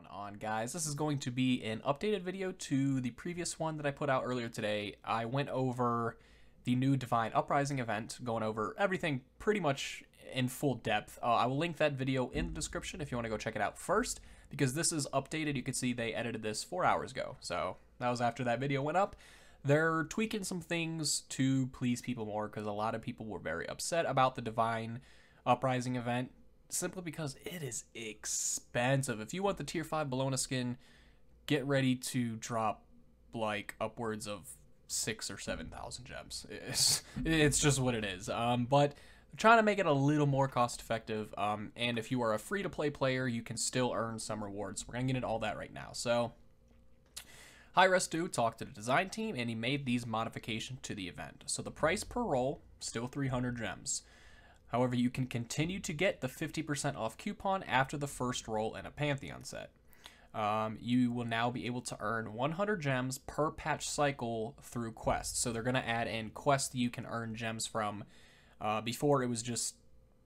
going on, guys? This is going to be an updated video to the previous one that I put out earlier today. I went over the new Divine Uprising event, going over everything pretty much in full depth. I will link that video in the description if you want to go check it out first, because this is updated. You can see they edited this 4 hours ago, so that was after that video went up. They're tweaking some things to please people more, because a lot of people were very upset about the Divine Uprising event, simply because it is expensive. If you want the tier 5 Bologna skin, get ready to drop like upwards of 6,000 or 7,000 gems. It's just what it is. But they're trying to make it a little more cost effective. And if you are a free to play player, you can still earn some rewards. We're gonna get into all that right now. So Hi-Rez talked to the design team, and he made these modifications to the event. So the price per roll, still 300 gems. However, you can continue to get the 50% off coupon after the first roll in a Pantheon set. You will now be able to earn 100 gems per patch cycle through quests. So they're going to add in quests that you can earn gems from. Before it was just,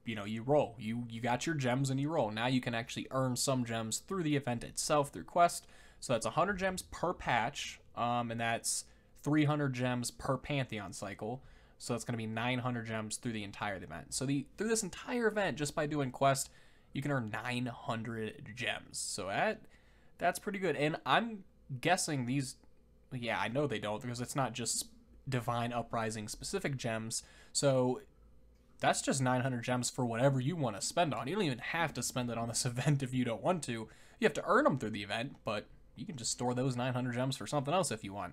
you roll. You got your gems and you roll. Now you can actually earn some gems through the event itself through quest. So that's 100 gems per patch, and that's 300 gems per Pantheon cycle. So that's going to be 900 gems through the entire event. So through this entire event, just by doing quest, you can earn 900 gems. So that's pretty good. And I'm guessing these, yeah, I know they don't, because it's not just Divine Uprising specific gems. So that's just 900 gems for whatever you want to spend on. You don't even have to spend it on this event if you don't want to. You have to earn them through the event, but you can just store those 900 gems for something else if you want.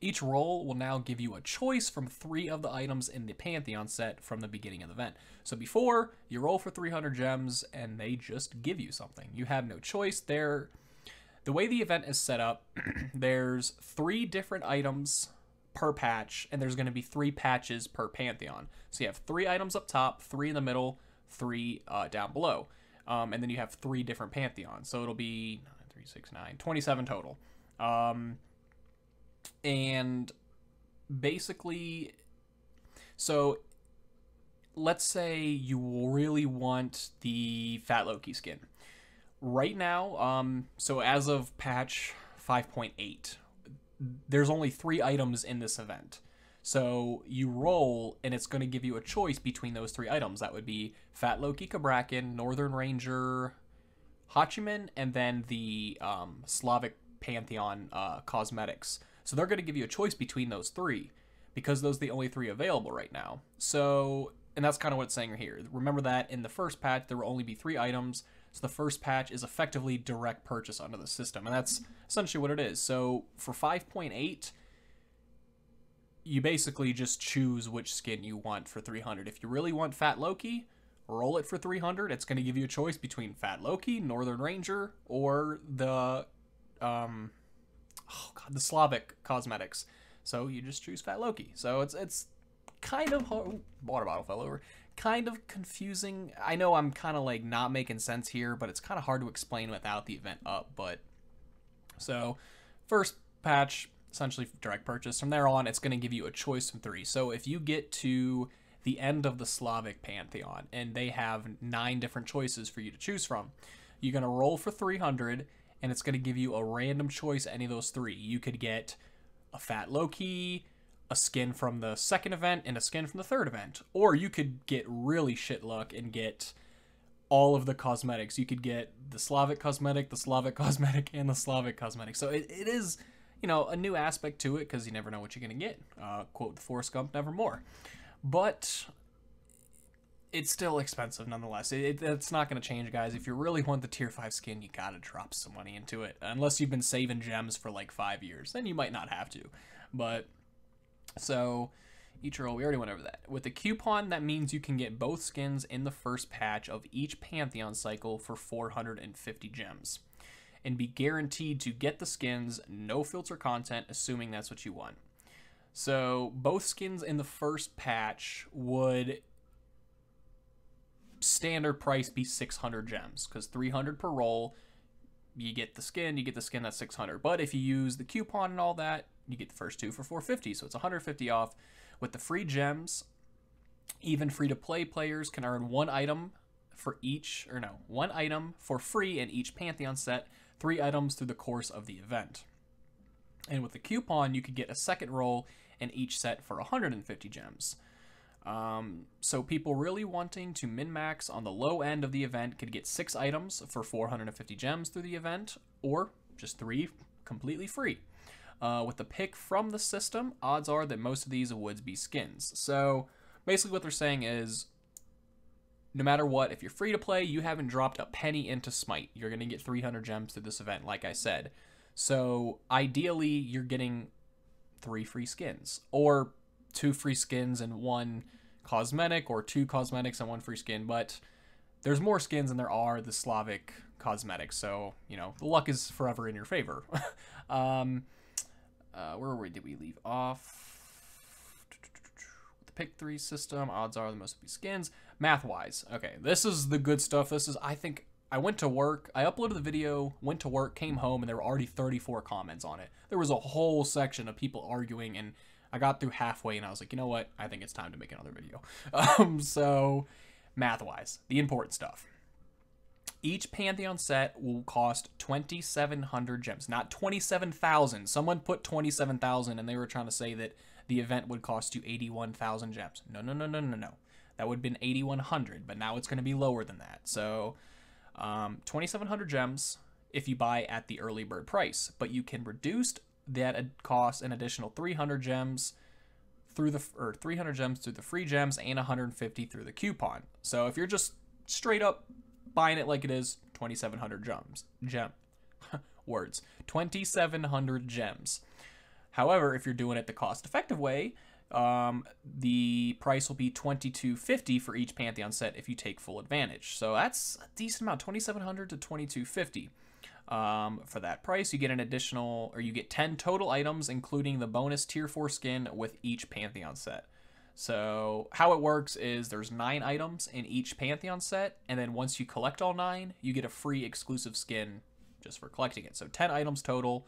Each roll will now give you a choice from 3 of the items in the Pantheon set from the beginning of the event. So before, you roll for 300 gems, and they just give you something. You have no choice. The way the event is set up, there's 3 different items per patch, and there's going to be 3 patches per Pantheon. So you have 3 items up top, 3 in the middle, 3 down below. And then you have 3 different Pantheons. So it'll be 9, 3, 6, 9, 27 total. And basically, so let's say you really want the Fat Loki skin. Right now, so as of patch 5.8, there's only 3 items in this event. So you roll, and it's going to give you a choice between those 3 items. That would be Fat Loki Kabrakan, Northern Ranger Hachiman, and then the Slavic Pantheon cosmetics. So they're going to give you a choice between those 3, because those are the only 3 available right now. So, and that's kind of what it's saying here. Remember that in the first patch, there will only be 3 items. So the first patch is effectively direct purchase under the system. And that's essentially what it is. So for 5.8, you basically just choose which skin you want for 300. If you really want Fat Loki, roll it for 300. It's going to give you a choice between Fat Loki, Northern Ranger, or the the Slavic cosmetics. So you just choose Fat Loki. So it's kind of hard. Water bottle fell over. Kind of confusing. I know I'm kind of like not making sense here, but it's kind of hard to explain without the event up. But so first patch, essentially direct purchase. From there on, it's going to give you a choice from 3. So if you get to the end of the Slavic Pantheon and they have 9 different choices for you to choose from, you're going to roll for 300, and it's going to give you a random choice, any of those 3. You could get a Fat Loki, a skin from the second event, and a skin from the third event. Or you could get really shit luck and get all of the cosmetics. You could get the Slavic cosmetic, and the Slavic cosmetic. So it is, a new aspect to it, because you never know what you're going to get. Quote the Forrest Gump, nevermore. But it's still expensive nonetheless. It's not going to change, guys. If you really want the tier 5 skin, you got to drop some money into it. Unless you've been saving gems for like 5 years, then you might not have to. But so each roll, we already went over that. With the coupon, that means you can get both skins in the first patch of each Pantheon cycle for 450 gems, and be guaranteed to get the skins, no filter content, assuming that's what you want. So both skins in the first patch would standard price be 600 gems, because 300 per roll, you get the skin, that's 600. But if you use the coupon and all that, you get the first 2 for 450, so it's 150 off. With the free gems, even free-to-play players can earn 1 item for each, or no, 1 item for free in each Pantheon set, 3 items through the course of the event. And with the coupon, you could get a second roll in each set for 150 gems. So people really wanting to min-max on the low end of the event could get 6 items for 450 gems through the event, or just 3 completely free. With the pick from the system, odds are that most of these would be skins. So basically what they're saying is, no matter what, if you're free to play, you haven't dropped a penny into Smite. You're going to get 300 gems through this event, like I said. So ideally, you're getting 3 free skins, or 2 free skins and 1 cosmetic, or 2 cosmetics and 1 free skin. But there's more skins than there are the Slavic cosmetics, so, you know, the luck is forever in your favor. Did we leave off? The pick 3 system, odds are the most will be skins. Math-wise, okay, this is the good stuff. This is, I think, I went to work, I uploaded the video, went to work, came home, and there were already 34 comments on it. There was a whole section of people arguing, and I got through halfway, and I was like, you know what? I think it's time to make another video. So, math-wise, the important stuff. Each Pantheon set will cost 2,700 gems, not 27,000. Someone put 27,000, and they were trying to say that the event would cost you 81,000 gems. No. That would have been 8,100, but now it's going to be lower than that. So, 2,700 gems if you buy at the early bird price, but you can reduce that cost an additional 300 gems through the 300 gems through the free gems and 150 through the coupon. So if you're just straight up buying it like it is, 2,700 words, 2,700 gems. However, if you're doing it the cost-effective way, the price will be 2,250 for each Pantheon set if you take full advantage. So that's a decent amount, 2,700 to 2,250. For that price, you get an additional, or you get 10 total items, including the bonus tier 4 skin with each Pantheon set. So how it works is there's 9 items in each Pantheon set, and then once you collect all 9, you get a free exclusive skin just for collecting it. So 10 items total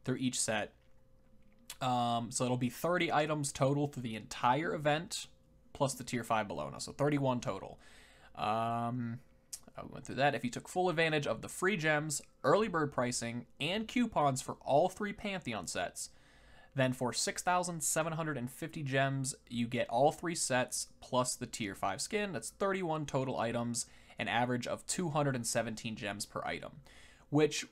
through each set. So it'll be 30 items total through the entire event, plus the tier 5 below now, so 31 total. I went through that. If you took full advantage of the free gems, early bird pricing, and coupons for all 3 Pantheon sets, then for 6,750 gems, you get all 3 sets plus the tier 5 skin. That's 31 total items, an average of 217 gems per item, which,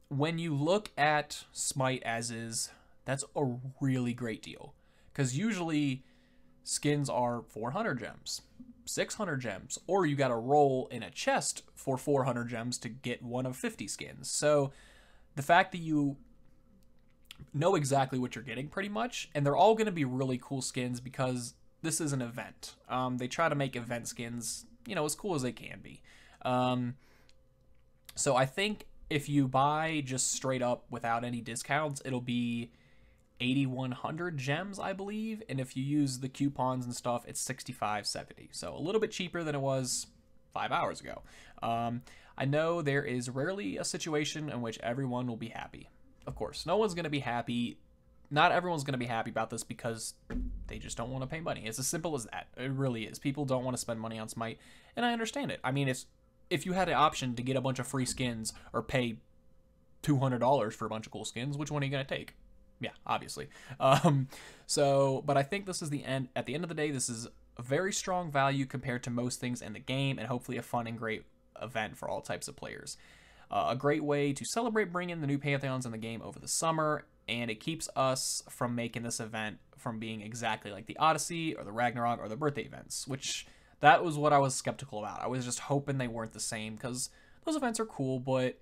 when you look at Smite as is, that's a really great deal, because usually skins are 400 gems, 600 gems, or you got to roll in a chest for 400 gems to get one of 50 skins. So the fact that you know exactly what you're getting pretty much, and they're all going to be really cool skins because this is an event. They try to make event skins, you know, as cool as they can be. So I think if you buy just straight up without any discounts, it'll be 8,100 gems, I believe, and if you use the coupons and stuff, it's 65.70, so a little bit cheaper than it was 5 hours ago. I know there is rarely a situation in which everyone will be happy. Of course, no one's going to be happy. Not everyone's going to be happy about this because they just don't want to pay money. It's as simple as that. It really is. People don't want to spend money on Smite, and I understand it. I mean, if you had the option to get a bunch of free skins or pay $200 for a bunch of cool skins, which one are you going to take? Yeah, obviously. But I think this is the end. At the end of the day, this is a very strong value compared to most things in the game, and hopefully a fun and great event for all types of players. A great way to celebrate bringing the new Pantheons in the game over the summer, and it keeps us from making this event from being exactly like the Odyssey or the Ragnarok or the birthday events, which that was what I was skeptical about. I was just hoping they weren't the same, because those events are cool, but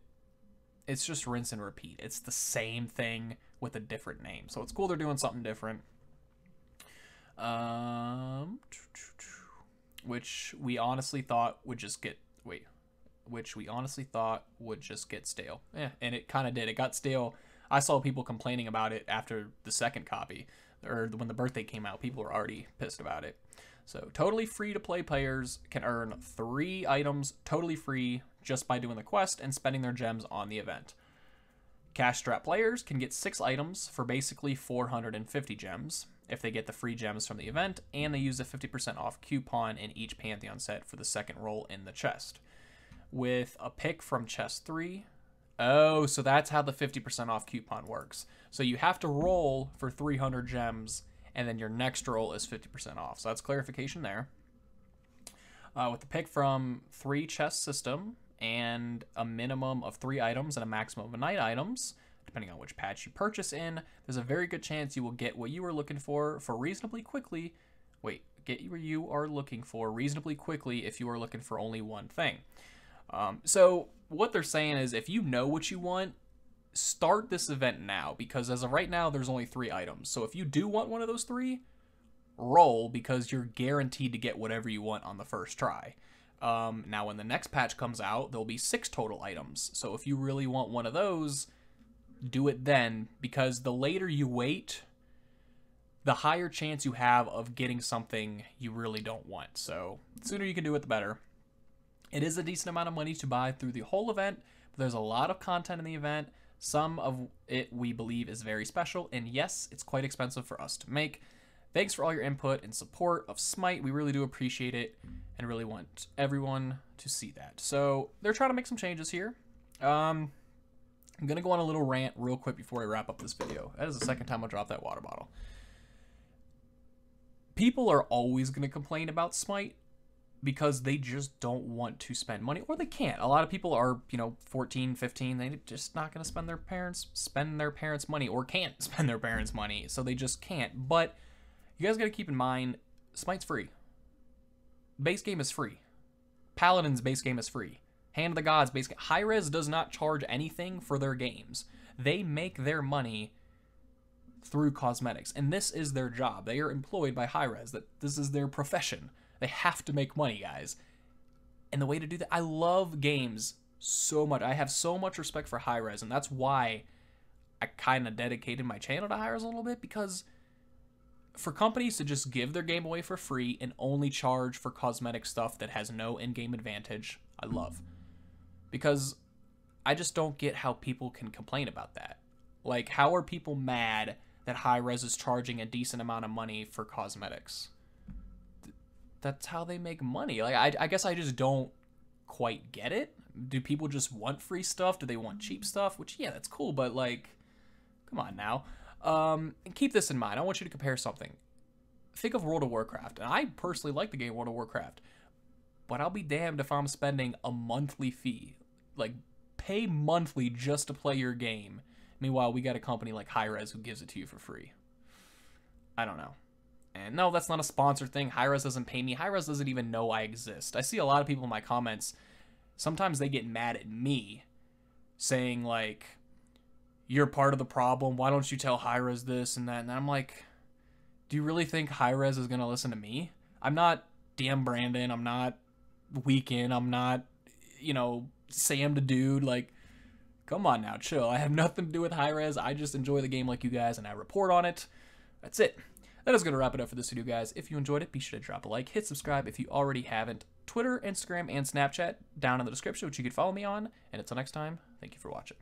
it's just rinse and repeat. It's the same thing with a different name. So it's cool they're doing something different. Which we honestly thought would just get stale. Yeah, and it kind of did. It got stale. I saw people complaining about it after the second copy, or when the birthday came out. People were already pissed about it. So totally free to play players can earn 3 items totally free just by doing the quest and spending their gems on the event. Cash strap players can get 6 items for basically 450 gems. if they get the free gems from the event, and they use a 50% off coupon in each Pantheon set for the second roll in the chest. With a pick from chest 3, oh, so that's how the 50% off coupon works. So you have to roll for 300 gems, and then your next roll is 50% off. So that's clarification there. With the pick from 3 chest system and a minimum of 3 items and a maximum of 9 items, depending on which patch you purchase in, there's a very good chance you will get what you are looking for reasonably quickly. Get what you are looking for reasonably quickly if you are looking for only one thing. So what they're saying is, if you know what you want, start this event now, because as of right now, there's only 3 items. So if you do want one of those 3, roll, because you're guaranteed to get whatever you want on the first try. Now, when the next patch comes out, there'll be 6 total items. So if you really want one of those, do it then, because the later you wait, the higher chance you have of getting something you really don't want. So the sooner you can do it, the better. It is a decent amount of money to buy through the whole event, but there's a lot of content in the event. Some of it we believe is very special, and yes, it's quite expensive for us to make. Thanks for all your input and support of Smite. We really do appreciate it and really want everyone to see that. So they're trying to make some changes here. I'm going to go on a little rant real quick before I wrap up this video. That is the second time I dropped that water bottle. People are always going to complain about Smite because they just don't want to spend money, or they can't. A lot of people are, 14, 15, they're just not going to spend their parents' money, or can't spend their parents' money, so they just can't. But you guys got to keep in mind, Smite's free. Base game is free. Paladin's base game is free. Hand of the Gods base game. Hi-Rez does not charge anything for their games. They make their money through cosmetics, and this is their job. They are employed by Hi-Rez. This is their profession. They have to make money, guys. And the way to do that, I love games so much. I have so much respect for Hi-Rez, and that's why I kind of dedicated my channel to Hi-Rez a little bit, because for companies to just give their game away for free and only charge for cosmetic stuff that has no in-game advantage, I love. Because I just don't get how people can complain about that. Like, how are people mad that Hi-Rez is charging a decent amount of money for cosmetics? That's how they make money. Like, I guess I just don't quite get it. Do people just want free stuff? Do they want cheap stuff? Which, yeah, that's cool, but, like, come on now. And keep this in mind. I want you to compare something. Think of World of Warcraft. And I personally like the game World of Warcraft, but I'll be damned if I'm spending a monthly fee. Like, pay monthly just to play your game. Meanwhile, we got a company like Hi-Rez who gives it to you for free. I don't know. And no, that's not a sponsored thing. Hi-Rez doesn't pay me. Hi-Rez doesn't even know I exist. I see a lot of people in my comments, sometimes they get mad at me, saying, like, you're part of the problem. Why don't you tell Hi-Rez this and that? And I'm like, do you really think Hi-Rez is going to listen to me? I'm not DM Brandon. I'm not Weekend. I'm not, Sam the Dude. Like, come on now, chill. I have nothing to do with Hi-Rez. I just enjoy the game like you guys, and I report on it. That's it. That is going to wrap it up for this video, guys. If you enjoyed it, be sure to drop a like, hit subscribe if you already haven't. Twitter, Instagram, and Snapchat down in the description, which you can follow me on. And until next time, thank you for watching.